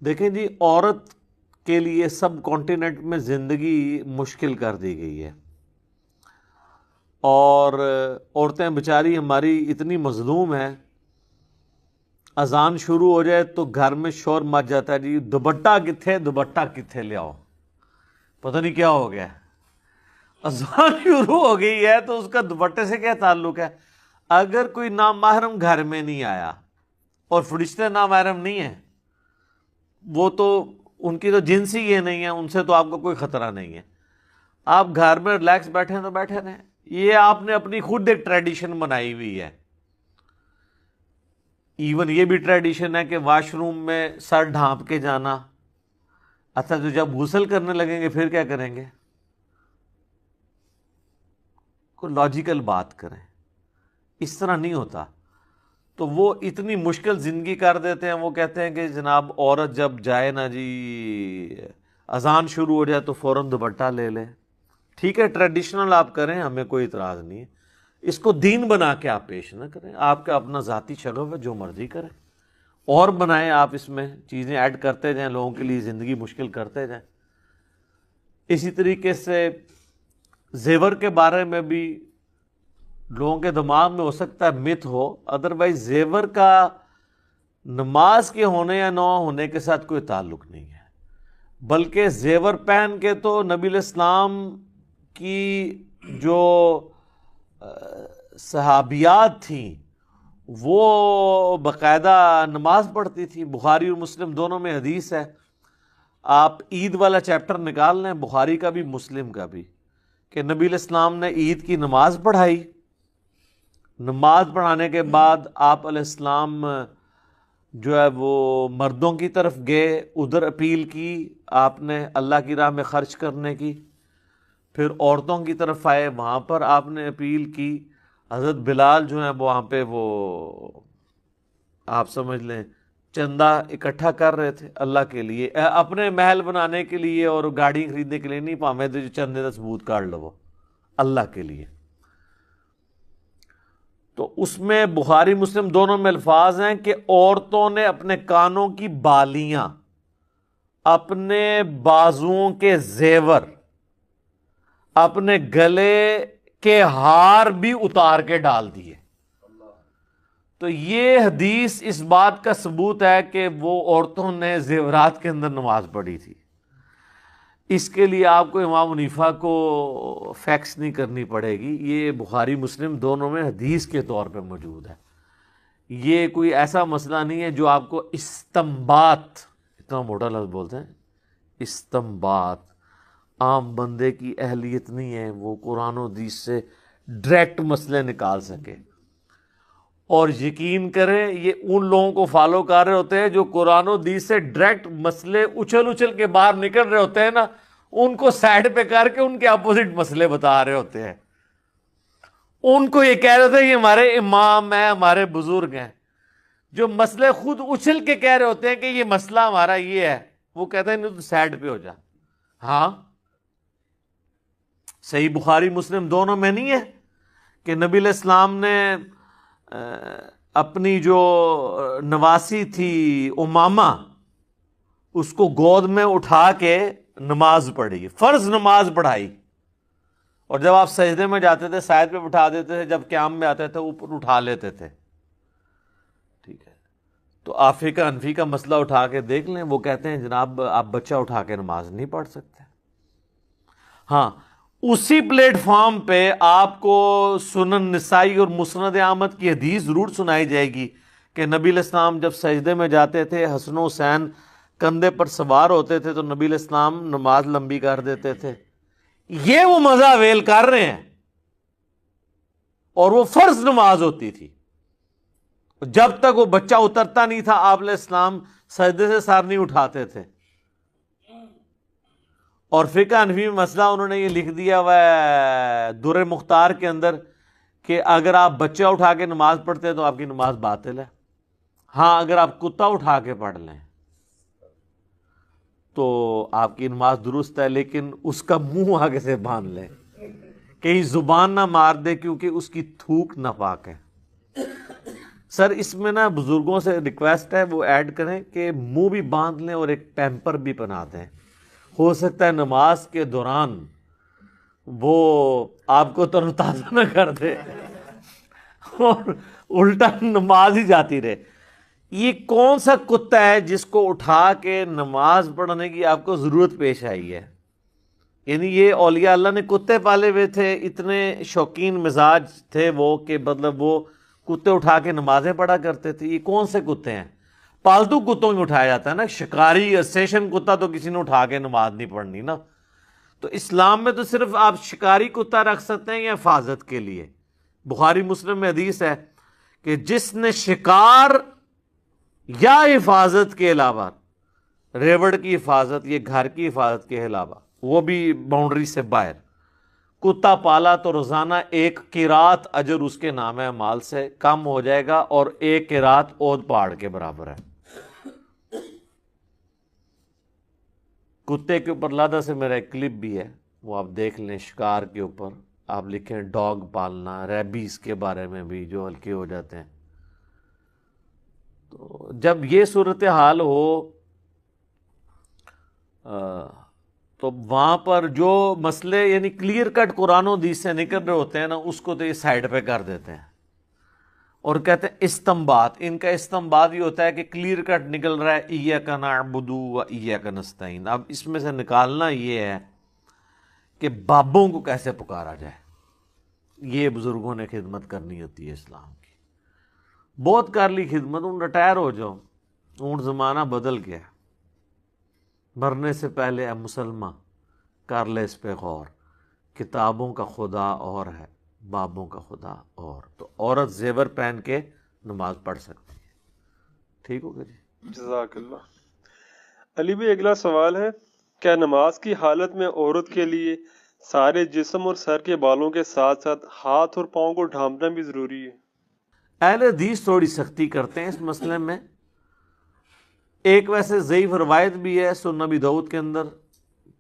دیکھیں جی، عورت کے لیے سب کانٹیننٹ میں زندگی مشکل کر دی گئی ہے، اور عورتیں بیچاری ہماری اتنی مظلوم ہیں، اذان شروع ہو جائے تو گھر میں شور مچ جاتا ہے، جی دوپٹہ کتھے، دوپٹہ کتھے لے آؤ، پتہ نہیں کیا ہو گیا۔ اذان شروع ہو گئی ہے تو اس کا دوپٹے سے کیا تعلق ہے؟ اگر کوئی نامحرم گھر میں نہیں آیا، اور فرشتے نامحرم نہیں ہیں، وہ تو ان کی تو جنس ہی یہ نہیں ہے، ان سے تو آپ کو کوئی خطرہ نہیں ہے، آپ گھر میں ریلیکس بیٹھے ہیں تو بیٹھے رہیں۔ یہ آپ نے اپنی خود ایک ٹریڈیشن بنائی ہوئی ہے۔ ایون یہ بھی ٹریڈیشن ہے کہ واش روم میں سر ڈھانپ کے جانا۔ اچھا، تو جب غسل کرنے لگیں گے پھر کیا کریں گے؟ کوئی لاجیکل بات کریں، اس طرح نہیں ہوتا۔ تو وہ اتنی مشکل زندگی کر دیتے ہیں، وہ کہتے ہیں کہ جناب عورت جب جائے نا جی، اذان شروع ہو جائے تو فوراً دوپٹہ لے لے۔ ٹھیک ہے، ٹریڈیشنل آپ کریں، ہمیں کوئی اعتراض نہیں ہے، اس کو دین بنا کے آپ پیش نہ کریں۔ آپ کا اپنا ذاتی چلو ہے، جو مرضی کریں، اور بنائیں، آپ اس میں چیزیں ایڈ کرتے جائیں، لوگوں کے لیے زندگی مشکل کرتے جائیں۔ اسی طریقے سے زیور کے بارے میں بھی لوگوں کے دماغ میں ہو سکتا ہے مت ہو، ادروائز زیور کا نماز کے ہونے یا نہ ہونے کے ساتھ کوئی تعلق نہیں ہے، بلکہ زیور پہن کے تو نبی علیہ السلام کی جو صحابیات تھیں وہ باقاعدہ نماز پڑھتی تھی۔ بخاری اور مسلم دونوں میں حدیث ہے، آپ عید والا چیپٹر نکال لیں، بخاری کا بھی مسلم کا بھی، کہ نبی علیہ السلام نے عید کی نماز پڑھائی، نماز پڑھانے کے بعد آپ علیہ السلام جو ہے وہ مردوں کی طرف گئے، ادھر اپیل کی آپ نے اللہ کی راہ میں خرچ کرنے کی، پھر عورتوں کی طرف آئے، وہاں پر آپ نے اپیل کی۔ حضرت بلال جو ہیں وہاں پہ وہ آپ سمجھ لیں چندہ اکٹھا کر رہے تھے اللہ کے لیے، اپنے محل بنانے کے لیے اور گاڑی خریدنے کے لیے نہیں، پامے تو چندے کا ثبوت کاٹ لو اللہ کے لیے۔ تو اس میں بخاری مسلم دونوں میں الفاظ ہیں کہ عورتوں نے اپنے کانوں کی بالیاں، اپنے بازوؤں کے زیور، اپنے گلے کے ہار بھی اتار کے ڈال دیے۔ تو یہ حدیث اس بات کا ثبوت ہے کہ وہ عورتوں نے زیورات کے اندر نماز پڑھی تھی۔ اس کے لیے آپ کو امام حنیفہ کو فیکس نہیں کرنی پڑے گی، یہ بخاری مسلم دونوں میں حدیث کے طور پہ موجود ہے۔ یہ کوئی ایسا مسئلہ نہیں ہے جو آپ کو استنباط، اتنا موٹا لفظ بولتے ہیں استنباط، عام بندے کی اہلیت نہیں ہے وہ قرآن و حدیث سے ڈائریکٹ مسئلے نکال سکے۔ اور یقین کریں یہ ان لوگوں کو فالو کر رہے ہوتے ہیں جو قرآن و حدیث سے ڈائریکٹ مسئلے اچھل اچھل کے باہر نکل رہے ہوتے ہیں نا، ان کو سائڈ پہ کر کے ان کے اپوزٹ مسئلے بتا رہے ہوتے ہیں۔ ان کو یہ کہہ رہے ہوتے ہیں یہ ہمارے امام ہیں، ہمارے بزرگ ہیں، جو مسئلے خود اچھل کے کہہ رہے ہوتے ہیں کہ یہ مسئلہ ہمارا یہ ہے، وہ کہتے ہیں نہیں تو سائڈ پہ ہو جا۔ ہاں صحیح بخاری مسلم دونوں میں نہیں ہے کہ نبی علیہ السلام نے اپنی جو نواسی تھی امامہ، اس کو گود میں اٹھا کے نماز پڑھی، فرض نماز پڑھائی، اور جب آپ سجدے میں جاتے تھے سائد پہ بٹھا دیتے تھے، جب قیام میں آتے تھے اوپر اٹھا لیتے تھے۔ ٹھیک ہے، تو آفی کا انفی کا مسئلہ اٹھا کے دیکھ لیں، وہ کہتے ہیں جناب آپ بچہ اٹھا کے نماز نہیں پڑھ سکتے۔ ہاں اسی پلیٹ فارم پہ آپ کو سنن نسائی اور مسند احمد کی حدیث ضرور سنائی جائے گی کہ نبی علیہ السلام جب سجدے میں جاتے تھے، حسن و حسین کندھے پر سوار ہوتے تھے تو نبی علیہ السلام نماز لمبی کر دیتے تھے۔ یہ وہ مزہ ویل کر رہے ہیں، اور وہ فرض نماز ہوتی تھی، جب تک وہ بچہ اترتا نہیں تھا آپ علیہ السلام سجدے سے سر نہیں اٹھاتے تھے۔ اور فقہ حنفی میں مسئلہ انہوں نے یہ لکھ دیا ہوا ہے در مختار کے اندر کہ اگر آپ بچہ اٹھا کے نماز پڑھتے ہیں تو آپ کی نماز باطل ہے۔ ہاں اگر آپ کتا اٹھا کے پڑھ لیں تو آپ کی نماز درست ہے، لیکن اس کا منہ آگے سے باندھ لیں، کہیں زبان نہ مار دے، کیونکہ اس کی تھوک ناپاک ہے۔ سر اس میں نا بزرگوں سے ریکویسٹ ہے وہ ایڈ کریں کہ منہ بھی باندھ لیں اور ایک پیمپر بھی بنا دیں، ہو سکتا ہے نماز کے دوران وہ آپ کو تر و تازہ نہ کر دے اور الٹا نماز ہی جاتی رہے۔ یہ کون سا کتا ہے جس کو اٹھا کے نماز پڑھنے کی آپ کو ضرورت پیش آئی ہے؟ یعنی یہ اولیاء اللہ نے کتے پالے ہوئے تھے، اتنے شوقین مزاج تھے وہ کہ مطلب وہ کتے اٹھا کے نمازیں پڑھا کرتے تھے۔ یہ کون سے کتے ہیں؟ پالتو کتوں میں اٹھایا جاتا ہے نا، شکاری یا اسٹیشن کتا تو کسی نے اٹھا کے نماز نہیں پڑھنی نا۔ تو اسلام میں تو صرف آپ شکاری کتا رکھ سکتے ہیں یا حفاظت کے لیے۔ بخاری مسلم میں حدیث ہے کہ جس نے شکار یا حفاظت کے علاوہ، ریوڑ کی حفاظت، یہ گھر کی حفاظت کے علاوہ، وہ بھی باؤنڈری سے باہر کتا پالا تو روزانہ 1 قیرات اجر اس کے نام مال سے کم ہو جائے گا، اور 1 قیرات اود پہاڑ کے برابر ہے۔ کتے کے اوپر لادہ سے میرا ایک کلپ بھی ہے، وہ آپ دیکھ لیں۔ شکار کے اوپر آپ لکھیں ڈاگ پالنا، ریبیز کے بارے میں بھی جو ہلکے ہو جاتے ہیں۔ تو جب یہ صورتحال ہو تو وہاں پر جو مسئلے یعنی کلیئر کٹ قرآن و حدیث سے نکل رہے ہوتے ہیں نا، اس کو تو یہ سائڈ پہ کر دیتے ہیں اور کہتے ہیں استنباط۔ ان کا استنباط یہ ہوتا ہے کہ کلیئر کٹ نکل رہا ہے ایاک نعبد و ایاک نستعین، اب اس میں سے نکالنا یہ ہے کہ بابوں کو کیسے پکارا جائے۔ یہ بزرگوں نے خدمت کرنی ہوتی ہے اسلام کی، بہت کر لی خدمت، ان ریٹائر ہو جاؤ، اون زمانہ بدل گیا۔ مرنے سے پہلے اے مسلمان کر لے اس پہ غور، کتابوں کا خدا اور ہے، بابوں کا خدا اور۔ تو عورت زیور پہن کے نماز پڑھ سکتی ہے۔ ٹھیک ہوگا جی، جزاک اللہ۔ علی بھائی اگلا سوال ہے، کیا نماز کی حالت میں عورت کے لیے سارے جسم اور سر کے بالوں کے ساتھ ساتھ ہاتھ اور پاؤں کو ڈھانپنا بھی ضروری ہے؟ اہل حدیث تھوڑی سختی کرتے ہیں اس مسئلے میں۔ ایک ویسے ضعیف روایت بھی ہے، سنن ابی داؤد کے اندر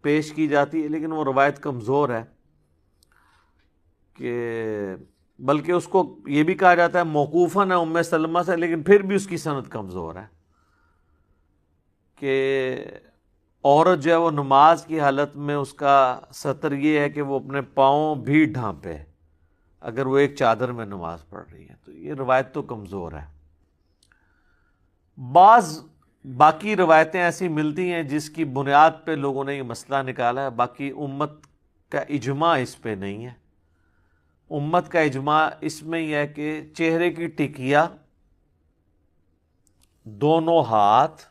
پیش کی جاتی ہے، لیکن وہ روایت کمزور ہے، کہ بلکہ اس کو یہ بھی کہا جاتا ہے موقوفاً ہے ام سلمہ سے، لیکن پھر بھی اس کی سند کمزور ہے کہ عورت جو ہے وہ نماز کی حالت میں اس کا سطر یہ ہے کہ وہ اپنے پاؤں بھی ڈھانپے اگر وہ ایک چادر میں نماز پڑھ رہی ہے۔ تو یہ روایت تو کمزور ہے۔ بعض باقی روایتیں ایسی ملتی ہیں جس کی بنیاد پہ لوگوں نے یہ مسئلہ نکالا ہے، باقی امت کا اجماع اس پہ نہیں ہے۔ امت کا اجماع اس میں یہ ہے کہ چہرے کی ٹکیا، دونوں ہاتھ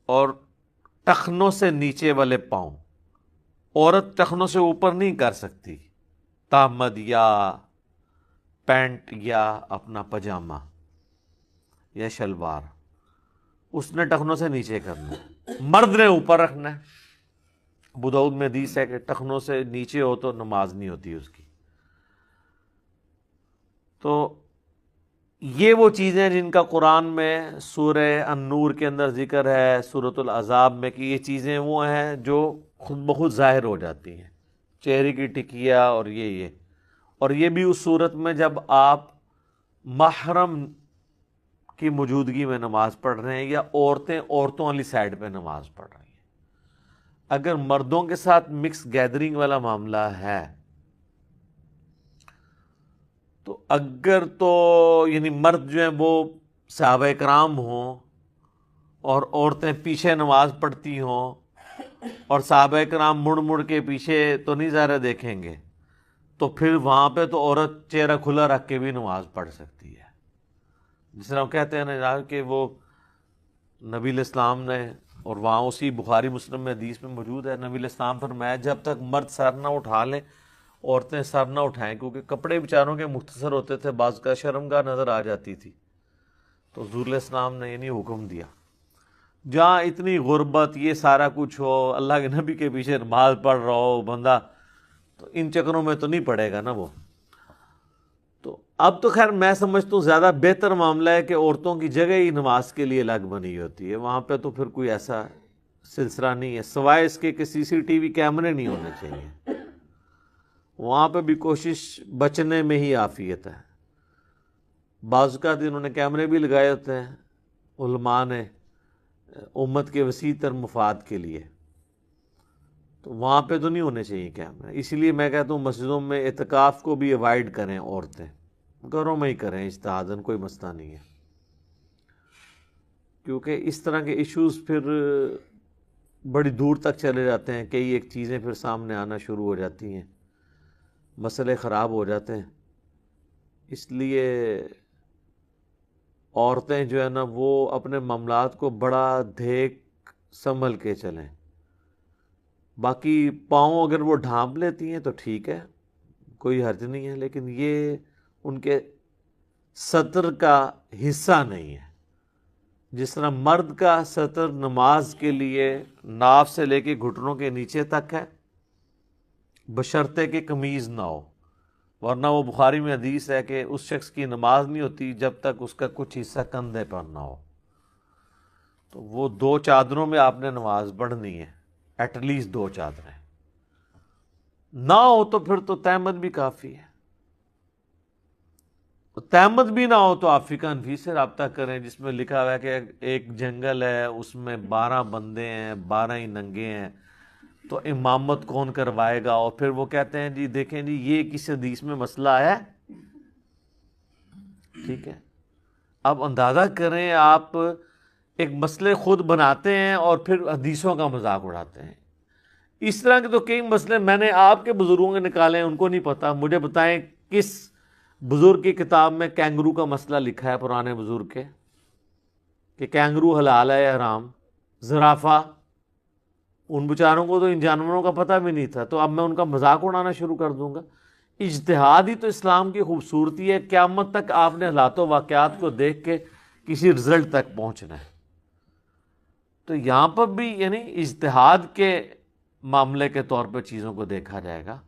اور ٹخنوں سے نیچے والے پاؤں، عورت ٹخنوں سے اوپر نہیں کر سکتی، تامد یا پینٹ یا اپنا پجامہ یا شلوار، اس نے ٹخنوں سے نیچے کرنا ہے، مرد نے اوپر رکھنا ہے۔ ابو داؤد میں حدیث ہے کہ ٹخنوں سے نیچے ہو تو نماز نہیں ہوتی اس کی۔ تو یہ وہ چیزیں جن کا قرآن میں سورہ النور کے اندر ذکر ہے، سورۃ الاحزاب میں، کہ یہ چیزیں وہ ہیں جو خود بخود ظاہر ہو جاتی ہیں، چہرے کی ٹکیا اور یہ اور یہ بھی اس صورت میں جب آپ محرم کی موجودگی میں نماز پڑھ رہے ہیں یا عورتیں عورتوں والی سائڈ پہ نماز پڑھ رہی ہیں۔ اگر مردوں کے ساتھ مکس گیدرنگ والا معاملہ ہے تو اگر تو یعنی مرد جو ہیں وہ صحابہ کرام ہوں اور عورتیں پیچھے نماز پڑھتی ہوں، اور صحابہ کرام مڑ مڑ کے پیچھے تو نہیں ظاہر دیکھیں گے، تو پھر وہاں پہ تو عورت چہرہ کھلا رکھ کے بھی نماز پڑھ سکتی ہے۔ جس طرح ہم کہتے ہیں نا کہ وہ نبی الاسلام نے، اور وہاں اسی بخاری مسلم میں حدیث میں موجود ہے، نبی الاسلام فرمایا جب تک مرد سر نہ اٹھا لیں عورتیں سر نہ اٹھائیں، کیونکہ کپڑے بیچاروں کے مختصر ہوتے تھے، بعض کا شرمگاہ نظر آ جاتی تھی، تو حضور علیہ السلام نے یعنی حکم دیا۔ جہاں اتنی غربت، یہ سارا کچھ ہو، اللہ کے نبی کے پیچھے نماز پڑھ رہا ہو بندہ، تو ان چکروں میں تو نہیں پڑے گا نا وہ۔ تو اب تو خیر میں سمجھتا ہوں زیادہ بہتر معاملہ ہے کہ عورتوں کی جگہ ہی نماز کے لیے الگ بنی ہوتی ہے، وہاں پہ تو پھر کوئی ایسا سلسلہ نہیں ہے، سوائے اس کے کہ CCTV کیمرے نہیں ہونے چاہیے، وہاں پہ بھی کوشش بچنے میں ہی عافیت ہے۔ بعض اوقات انہوں نے کیمرے بھی لگائے ہوتے ہیں علماء نے امت کے وسیع تر مفاد کے لیے، تو وہاں پہ تو نہیں ہونے چاہیے کیمرے. اسی لیے میں کہتا ہوں مسجدوں میں اعتکاف کو بھی اوائڈ کریں، عورتیں گھروں میں ہی کریں اجتہاداً، کوئی مسئلہ نہیں ہے، کیونکہ اس طرح کے ایشوز پھر بڑی دور تک چلے جاتے ہیں، کئی ایک چیزیں پھر سامنے آنا شروع ہو جاتی ہیں، مسئلے خراب ہو جاتے ہیں. اس لیے عورتیں جو ہے نا وہ اپنے معاملات کو بڑا دیکھ سنبھل کے چلیں. باقی پاؤں اگر وہ ڈھانپ لیتی ہیں تو ٹھیک ہے، کوئی حرج نہیں ہے، لیکن یہ ان کے ستر کا حصہ نہیں ہے. جس طرح مرد کا ستر نماز کے لیے ناف سے لے کے گھٹنوں کے نیچے تک ہے، بشرطے کہ قمیض نہ ہو، ورنہ وہ بخاری میں حدیث ہے کہ اس شخص کی نماز نہیں ہوتی جب تک اس کا کچھ حصہ کندھے پر نہ ہو. تو وہ 2 چادروں میں آپ نے نماز پڑھنی ہے، ایٹ لیسٹ 2 چادریں نہ ہو تو پھر تو تہمت بھی کافی ہے. تہمت بھی نہ ہو تو آپ فقہ حنفی سے رابطہ کریں، جس میں لکھا ہوا ہے کہ ایک جنگل ہے، اس میں 12 بندے ہیں، 12 ہی ننگے ہیں، تو امامت کون کروائے گا؟ اور پھر وہ کہتے ہیں جی دیکھیں جی یہ کس حدیث میں مسئلہ ہے. ٹھیک ہے، اب اندازہ کریں آپ ایک مسئلے خود بناتے ہیں اور پھر حدیثوں کا مذاق اڑاتے ہیں. اس طرح کے تو کئی مسئلے میں نے آپ کے بزرگوں کے نکالے ہیں، ان کو نہیں پتا. مجھے بتائیں کس بزرگ کی کتاب میں کینگرو کا مسئلہ لکھا ہے، پرانے بزرگ کے، کہ کینگرو حلال ہے یا حرام؟ زرافہ، ان بیچاروں کو تو ان جانوروں کا پتہ بھی نہیں تھا، تو اب میں ان کا مذاق اڑانا شروع کر دوں گا؟ اجتہاد ہی تو اسلام کی خوبصورتی ہے. قیامت تک آپ نے حالات و واقعات کو دیکھ کے کسی رزلٹ تک پہنچنا ہے. تو یہاں پر بھی یعنی اجتہاد کے معاملے کے طور پہ چیزوں کو دیکھا جائے گا.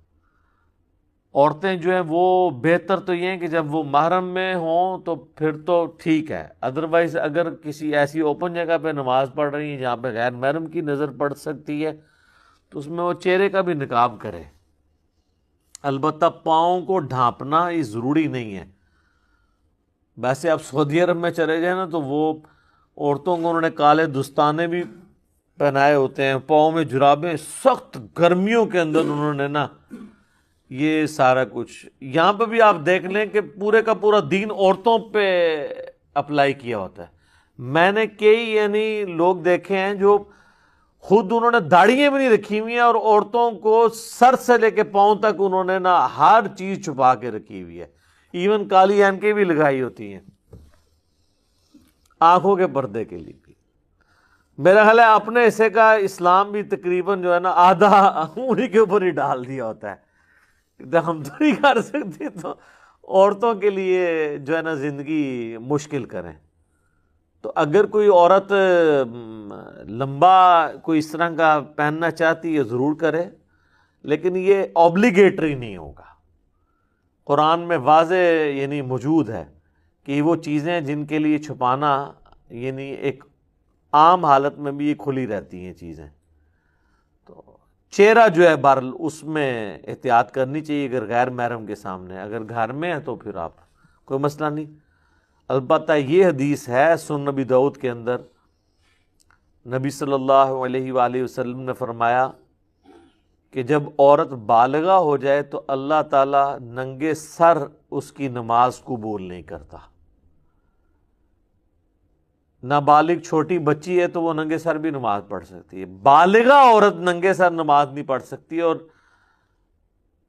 عورتیں جو ہیں وہ بہتر تو یہ ہیں کہ جب وہ محرم میں ہوں تو پھر تو ٹھیک ہے، ادروائز اگر کسی ایسی اوپن جگہ پہ نماز پڑھ رہی ہیں جہاں پہ غیر محرم کی نظر پڑ سکتی ہے تو اس میں وہ چہرے کا بھی نقاب کرے. البتہ پاؤں کو ڈھانپنا یہ ضروری نہیں ہے. ویسے آپ سعودی عرب میں چلے جائیں نا تو وہ عورتوں کو انہوں نے کالے دستانے بھی پہنائے ہوتے ہیں، پاؤں میں جرابیں، سخت گرمیوں کے اندر انہوں نے نا یہ سارا کچھ. یہاں پہ بھی آپ دیکھ لیں کہ پورے کا پورا دین عورتوں پہ اپلائی کیا ہوتا ہے. میں نے کئی یعنی لوگ دیکھے ہیں جو خود انہوں نے داڑھیاں بھی نہیں رکھی ہوئی ہیں اور عورتوں کو سر سے لے کے پاؤں تک انہوں نے نا ہر چیز چھپا کے رکھی ہوئی ہے، ایون کالی اینکیں بھی لگائی ہوتی ہیں آنکھوں کے پردے کے لیے بھی. میرا خیال ہے اپنے حصے کا اسلام بھی تقریباً جو ہے نا آدھا انہی کے اوپر ہی ڈال دیا ہوتا ہے. ہم تو نہیں کر سکتے تو عورتوں کے لیے جو ہے نا زندگی مشکل کریں. تو اگر کوئی عورت لمبا کوئی اس طرح کا پہننا چاہتی ہے ضرور کرے، لیکن یہ اوبلیگیٹری نہیں ہوگا. قرآن میں واضح یعنی موجود ہے کہ وہ چیزیں جن کے لیے چھپانا یعنی ایک عام حالت میں بھی یہ کھلی رہتی ہیں چیزیں. تو چہرہ جو ہے بہرحال اس میں احتیاط کرنی چاہیے اگر غیر محرم کے سامنے. اگر گھر میں ہے تو پھر آپ کوئی مسئلہ نہیں. البتہ یہ حدیث ہے سنن نبی داؤد کے اندر، نبی صلی اللہ علیہ وآلہ وسلم نے فرمایا کہ جب عورت بالغہ ہو جائے تو اللہ تعالیٰ ننگے سر اس کی نماز قبول نہیں کرتا. نابالغ چھوٹی بچی ہے تو وہ ننگے سر بھی نماز پڑھ سکتی ہے، بالغہ عورت ننگے سر نماز نہیں پڑھ سکتی. اور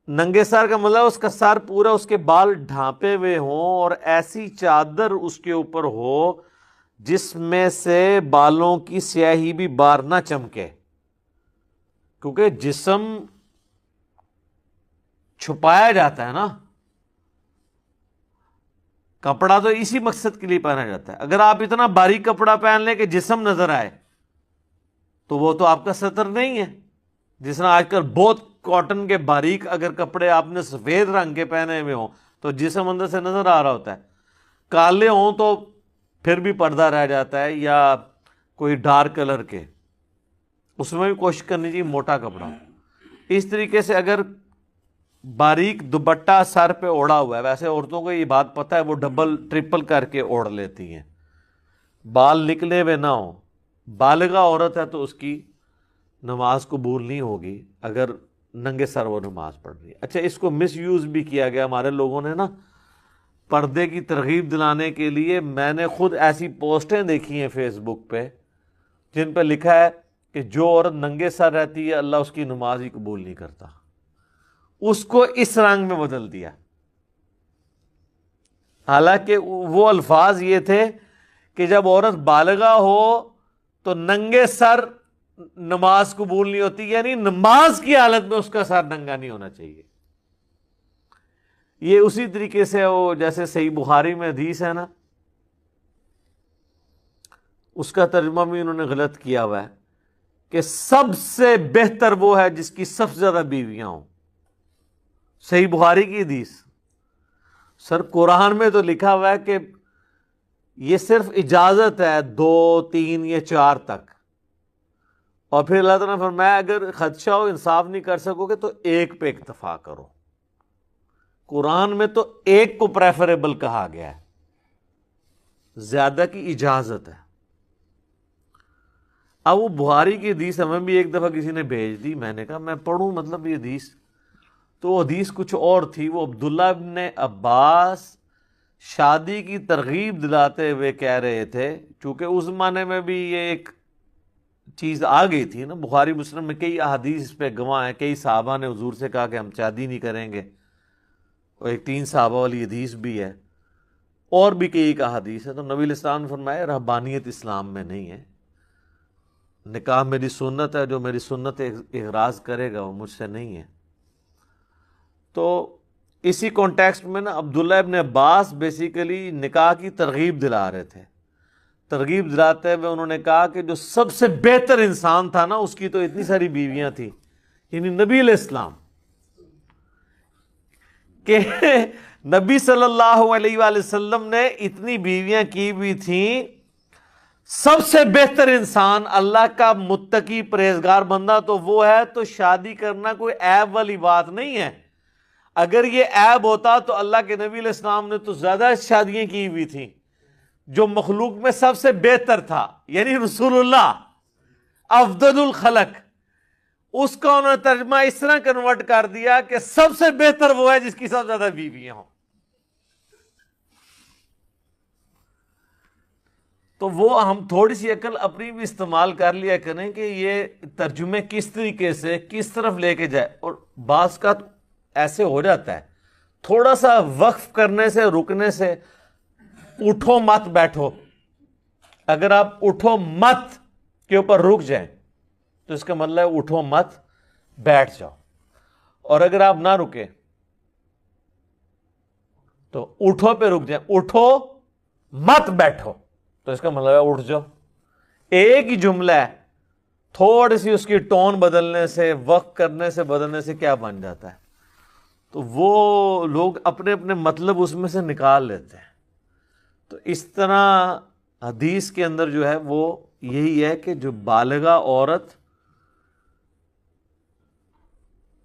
ننگے سر کا مطلب اس کا سر پورا، اس کے بال ڈھانپے ہوئے ہوں اور ایسی چادر اس کے اوپر ہو جس میں سے بالوں کی سیاہی بھی باہر نہ چمکے، کیونکہ جسم چھپایا جاتا ہے نا. کپڑا تو اسی مقصد کے لیے پہنا جاتا ہے. اگر آپ اتنا باریک کپڑا پہن لیں کہ جسم نظر آئے تو وہ تو آپ کا ستر نہیں ہے. جس طرح آج کل بہت کاٹن کے باریک اگر کپڑے آپ نے سفید رنگ کے پہنے ہوئے ہوں تو جسم اندر سے نظر آ رہا ہوتا ہے. کالے ہوں تو پھر بھی پردہ رہ جاتا ہے، یا کوئی ڈارک کلر کے، اس میں بھی کوشش کرنی چاہیے موٹا کپڑا. اس طریقے سے اگر باریک دوپٹہ سر پہ اوڑھا ہوا ہے، ویسے عورتوں کو یہ بات پتہ ہے، وہ ڈبل ٹرپل کر کے اوڑھ لیتی ہیں، بال نکلے ہوئے نہ ہوں، بالغہ عورت ہے تو اس کی نماز قبول نہیں ہوگی اگر ننگے سر وہ نماز پڑھ رہی ہے۔ اچھا، اس کو مس یوز بھی کیا گیا ہمارے لوگوں نے نا، پردے کی ترغیب دلانے کے لیے۔ میں نے خود ایسی پوسٹیں دیکھی ہیں فیس بک پہ جن پہ لکھا ہے کہ جو عورت ننگے سر رہتی ہے اللہ اس کی نماز ہی قبول نہیں کرتا، اس کو اس رنگ میں بدل دیا، حالانکہ وہ الفاظ یہ تھے کہ جب عورت بالغہ ہو تو ننگے سر نماز قبول نہیں ہوتی، یعنی نماز کی حالت میں اس کا سر ننگا نہیں ہونا چاہیے۔ یہ اسی طریقے سے وہ جیسے صحیح بخاری میں حدیث ہے نا، اس کا ترجمہ بھی انہوں نے غلط کیا ہوا ہے کہ سب سے بہتر وہ ہے جس کی سب سے زیادہ بیویاں ہوں۔ صحیح بخاری کی حدیث، سر قرآن میں تو لکھا ہوا ہے کہ یہ صرف اجازت ہے 2 3 یا 4 تک، اور پھر اللہ تعالیٰ نے فرمایا اگر خدشہ ہو انصاف نہیں کر سکو گے تو 1 پہ اکتفا کرو۔ قرآن میں تو 1 کو پریفریبل کہا گیا ہے، زیادہ کی اجازت ہے۔ اب وہ بخاری کی حدیث ہمیں بھی ایک دفعہ کسی نے بھیج دی، میں نے کہا میں پڑھوں مطلب یہ حدیث، تو وہ حدیث کچھ اور تھی۔ وہ عبداللہ ابن عباس شادی کی ترغیب دلاتے ہوئے کہہ رہے تھے، چونکہ اس زمانے میں بھی یہ ایک چیز آ گئی تھی نا، بخاری مسلم میں کئی احادیث اس پہ گواہ ہیں، کئی صحابہ نے حضور سے کہا کہ ہم شادی نہیں کریں گے، اور ایک 3 صحابہ والی حدیث بھی ہے، اور بھی کئی ایک احادیث ہے۔ تو نبی علیہ السلام نے فرمایا رہبانیت اسلام میں نہیں ہے، نکاح میری سنت ہے، جو میری سنت اغراض کرے گا وہ مجھ سے نہیں ہے۔ تو اسی کانٹیکسٹ میں نا عبداللہ ابن عباس بیسیکلی نکاح کی ترغیب دلا رہے تھے۔ ترغیب دلاتے ہوئے انہوں نے کہا کہ جو سب سے بہتر انسان تھا نا اس کی تو اتنی ساری بیویاں تھیں، یعنی نبی علیہ السلام، کہ نبی صلی اللہ علیہ وآلہ وسلم نے اتنی بیویاں کی بھی تھیں۔ سب سے بہتر انسان اللہ کا متقی پرہیزگار بندہ تو وہ ہے، تو شادی کرنا کوئی عیب والی بات نہیں ہے۔ اگر یہ عیب ہوتا تو اللہ کے نبی علیہ السلام نے تو زیادہ شادیاں کی ہوئی تھیں۔ جو مخلوق میں سب سے بہتر تھا یعنی رسول اللہ افضل الخلق، اس کا انہوں نے ترجمہ اس طرح کنورٹ کر دیا کہ سب سے بہتر وہ ہے جس کی سب سے زیادہ بیویاں ہوں۔ تو وہ ہم تھوڑی سی عقل اپنی بھی استعمال کر لیا کریں کہ یہ ترجمے کس طریقے سے کس طرف لے کے جائے۔ اور بعض کا ایسے ہو جاتا ہے، تھوڑا سا وقف کرنے سے رکنے سے، اٹھو مت بیٹھو، اگر آپ اٹھو مت کے اوپر رک جائیں تو اس کا مطلب ہے اٹھو مت بیٹھ جاؤ، اور اگر آپ نہ رکے تو اٹھو پہ رک جائیں، اٹھو مت بیٹھو تو اس کا مطلب ہے اٹھ جاؤ۔ ایک ہی جملہ ہے، تھوڑی سی اس کی ٹون بدلنے سے، وقت کرنے سے، بدلنے سے کیا بن جاتا ہے۔ تو وہ لوگ اپنے اپنے مطلب اس میں سے نکال لیتے ہیں۔ تو اس طرح حدیث کے اندر جو ہے وہ یہی ہے کہ جو بالغہ عورت،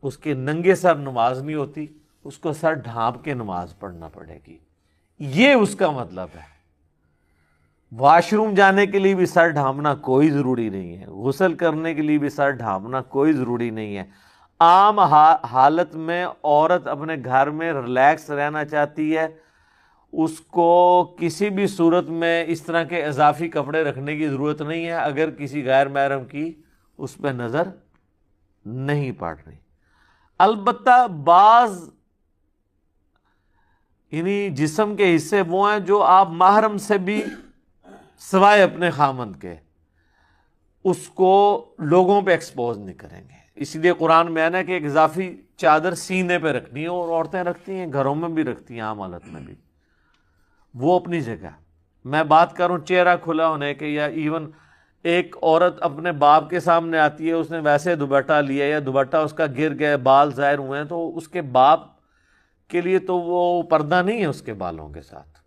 اس کے ننگے سر نماز نہیں ہوتی، اس کو سر ڈھانپ کے نماز پڑھنا پڑے گی، یہ اس کا مطلب ہے۔ واش روم جانے کے لیے بھی سر ڈھانپنا کوئی ضروری نہیں ہے، غسل کرنے کے لیے بھی سر ڈھانپنا کوئی ضروری نہیں ہے۔ عام حالت میں عورت اپنے گھر میں ریلیکس رہنا چاہتی ہے، اس کو کسی بھی صورت میں اس طرح کے اضافی کپڑے رکھنے کی ضرورت نہیں ہے اگر کسی غیر محرم کی اس پہ نظر نہیں پڑ رہی۔ البتہ بعض یعنی جسم کے حصے وہ ہیں جو آپ محرم سے بھی سوائے اپنے خامند کے اس کو لوگوں پہ ایکسپوز نہیں کریں گے۔ اسی لیے قرآن میں ہے نا کہ ایک اضافی چادر سینے پہ رکھنی ہے، اور عورتیں رکھتی ہیں، گھروں میں بھی رکھتی ہیں، عام حالت میں بھی، وہ اپنی جگہ۔ میں بات کروں چہرہ کھلا ہونے کے، یا ایون ایک عورت اپنے باپ کے سامنے آتی ہے، اس نے ویسے دوپٹہ لیا یا دوپٹہ اس کا گر گیا، بال ظاہر ہوئے ہیں، تو اس کے باپ کے لیے تو وہ پردہ نہیں ہے اس کے بالوں کے ساتھ۔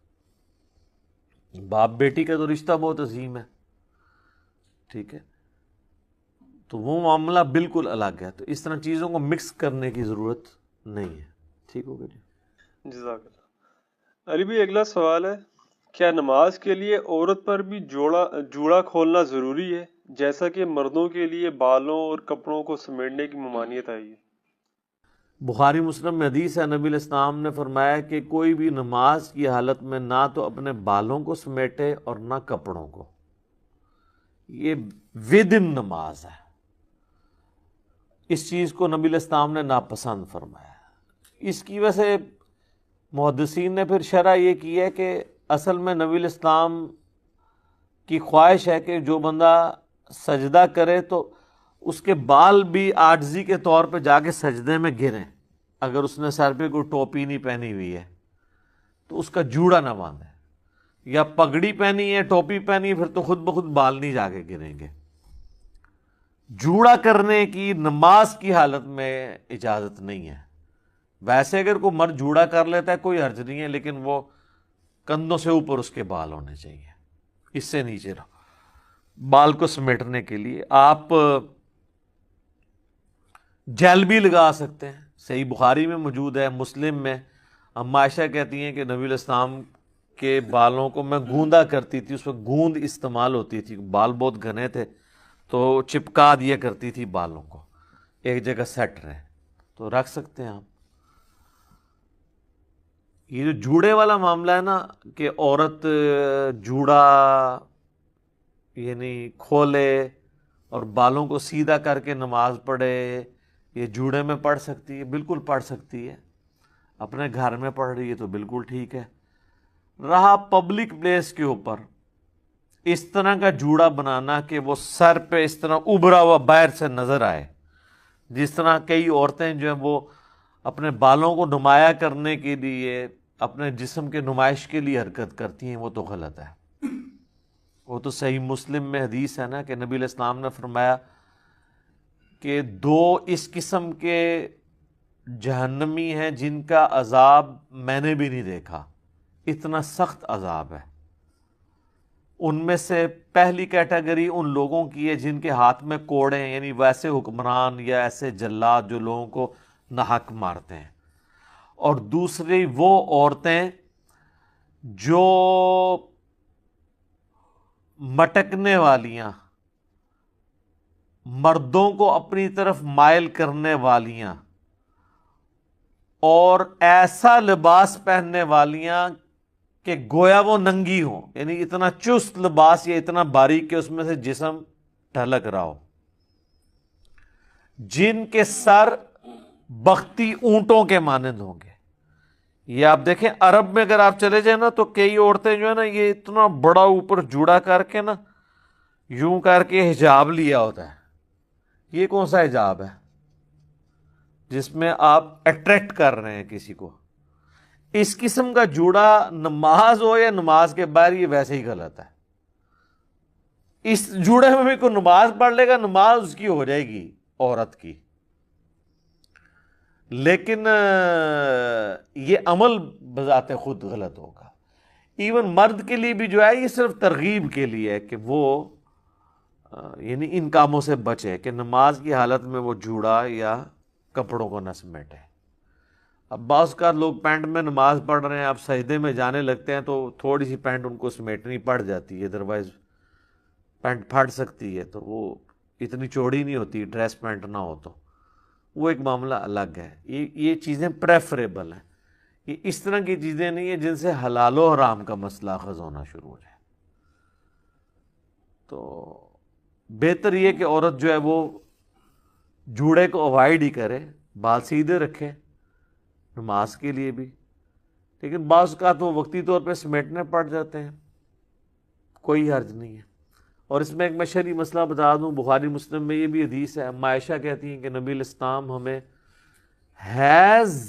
باپ بیٹی کا تو رشتہ بہت عظیم ہے، ٹھیک ہے، تو وہ معاملہ بالکل الگ ہے۔ تو اس طرح چیزوں کو مکس کرنے کی ضرورت نہیں ہے. ٹھیک ہو گیا جی. جزاک اللہ. علی بھائی اگلا سوال ہے، کیا نماز کے لیے عورت پر بھی جوڑا کھولنا ضروری ہے جیسا کہ مردوں کے لیے بالوں اور کپڑوں کو سمیٹنے کی ممانعت آئی ہے؟ بخاری مسلم میں حدیث ہے، نبی علیہ السلام نے فرمایا کہ کوئی بھی نماز کی حالت میں نہ تو اپنے بالوں کو سمیٹے اور نہ کپڑوں کو. یہ ودن نماز ہے. اس چیز کو نبی علیہ السلام نے ناپسند فرمایا. اس کی وجہ سے محدثین نے پھر شرح یہ کی ہے کہ اصل میں نبی علیہ السلام کی خواہش ہے کہ جو بندہ سجدہ کرے تو اس کے بال بھی عاجزی کے طور پہ جا کے سجدے میں گریں. اگر اس نے سر پہ کوئی ٹوپی نہیں پہنی ہوئی ہے تو اس کا جوڑا نہ باندھے، یا پگڑی پہنی ہے، ٹوپی پہنی ہے، پھر تو خود بخود بال نہیں جا کے گریں گے. جوڑا کرنے کی نماز کی حالت میں اجازت نہیں ہے. ویسے اگر کوئی مرد جوڑا کر لیتا ہے کوئی حرج نہیں ہے، لیکن وہ کندھوں سے اوپر اس کے بال ہونے چاہیے، اس سے نیچے رہو. بال کو سمیٹنے کے لیے آپ جیل بھی لگا سکتے ہیں. صحیح بخاری میں موجود ہے، مسلم میں اما عائشہ کہتی ہیں کہ نبی علیہ السلام کے بالوں کو میں گوندا کرتی تھی. اس وقت گوند استعمال ہوتی تھی، بال بہت گھنے تھے تو چپکا دیا کرتی تھی بالوں کو، ایک جگہ سیٹ رہے. تو رکھ سکتے ہیں آپ. یہ جو جوڑے والا معاملہ ہے نا کہ عورت جوڑا یعنی کھولے اور بالوں کو سیدھا کر کے نماز پڑھے، یہ جوڑے میں پڑھ سکتی ہے، بالکل پڑھ سکتی ہے. اپنے گھر میں پڑھ رہی ہے تو بالکل ٹھیک ہے. رہا پبلک پلیس کے اوپر اس طرح کا جوڑا بنانا کہ وہ سر پہ اس طرح ابھرا ہوا باہر سے نظر آئے، جس طرح کئی عورتیں جو ہیں وہ اپنے بالوں کو نمایاں کرنے کے لیے، اپنے جسم کے نمائش کے لیے حرکت کرتی ہیں، وہ تو غلط ہے. وہ تو صحیح مسلم میں حدیث ہے نا کہ نبی علیہ السلام نے فرمایا کہ 2 اس قسم کے جہنمی ہیں جن کا عذاب میں نے بھی نہیں دیکھا، اتنا سخت عذاب ہے. ان میں سے پہلی کیٹیگری ان لوگوں کی ہے جن کے ہاتھ میں کوڑے ہیں، یعنی ویسے حکمران یا ایسے جلاد جو لوگوں کو ناحق مارتے ہیں. اور دوسری وہ عورتیں جو مٹکنے والیاں، مردوں کو اپنی طرف مائل کرنے والیاں، اور ایسا لباس پہننے والیاں کہ گویا وہ ننگی ہوں، یعنی اتنا چست لباس یا اتنا باریک کہ اس میں سے جسم ڈھلک رہا ہو، جن کے سر بختی اونٹوں کے مانند ہوں گے. یہ آپ دیکھیں عرب میں اگر آپ چلے جائیں نا تو کئی عورتیں جو ہے نا یہ اتنا بڑا اوپر جوڑا کر کے نا یوں کر کے حجاب لیا ہوتا ہے. یہ کون سا حجاب ہے جس میں آپ اٹریکٹ کر رہے ہیں کسی کو؟ اس قسم کا جوڑا نماز ہو یا نماز کے باہر یہ ویسے ہی غلط ہے. اس جوڑے میں بھی کوئی نماز پڑھ لے گا، نماز اس کی ہو جائے گی عورت کی، لیکن یہ عمل بذات خود غلط ہوگا. ایون مرد کے لیے بھی جو ہے یہ صرف ترغیب کے لیے ہے کہ وہ یعنی ان کاموں سے بچے کہ نماز کی حالت میں وہ جوڑا یا کپڑوں کو نہ سمیٹے. اب بعض کا لوگ پینٹ میں نماز پڑھ رہے ہیں، اب سجدے میں جانے لگتے ہیں تو تھوڑی سی پینٹ ان کو سمیٹنی پڑ جاتی ہے، ادروائز پینٹ پھٹ سکتی ہے، تو وہ اتنی چوڑی نہیں ہوتی ڈریس پینٹ نہ ہو تو وہ ایک معاملہ الگ ہے. یہ چیزیں پریفریبل ہیں. یہ اس طرح کی چیزیں نہیں ہیں جن سے حلال و حرام کا مسئلہ اخذ ہونا شروع ہو جائے. تو بہتر یہ کہ عورت جو ہے وہ جوڑے کو اوائڈ ہی کرے، بال سیدھے رکھے نماز کے لیے بھی. لیکن بعض اوقات وہ وقتی طور پہ سمیٹنے پڑ جاتے ہیں، کوئی حرج نہیں ہے. اور اس میں ایک میں شرعی مسئلہ بتا دوں، بخاری مسلم میں یہ بھی حدیث ہے، اما عائشہ کہتی ہیں کہ نبی علیہ السلام ہمیں حیض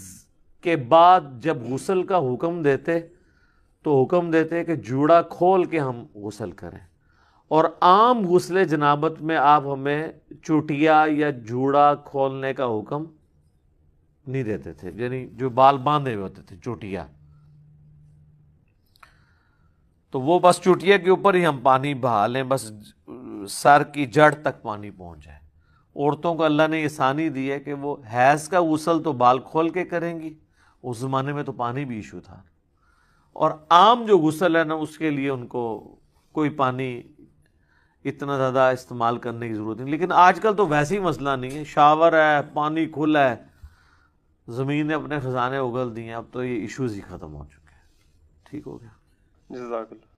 کے بعد جب غسل کا حکم دیتے تو حکم دیتے کہ جوڑا کھول کے ہم غسل کریں، اور عام غسل جنابت میں آپ ہمیں چوٹیا یا جوڑا کھولنے کا حکم نہیں دیتے تھے، یعنی جو بال باندھے ہوئے ہوتے تھے چوٹیا، تو وہ بس چوٹیا کے اوپر ہی ہم پانی بہا لیں، بس سر کی جڑ تک پانی پہنچ جائے. عورتوں کو اللہ نے یہ آسانی دی ہے کہ وہ حیض کا غسل تو بال کھول کے کریں گی، اس زمانے میں تو پانی بھی ایشو تھا، اور عام جو غسل ہے نا اس کے لیے ان کو کوئی پانی اتنا زیادہ استعمال کرنے کی ضرورت نہیں. لیکن آج کل تو ویسے ہی مسئلہ نہیں ہے، شاور ہے، پانی کھلا ہے، زمین نے اپنے خزانے اگل دیے ہیں، اب تو یہ ایشوز ہی ختم ہو چکے ہیں. ٹھیک ہو گیا. جزاک اللہ.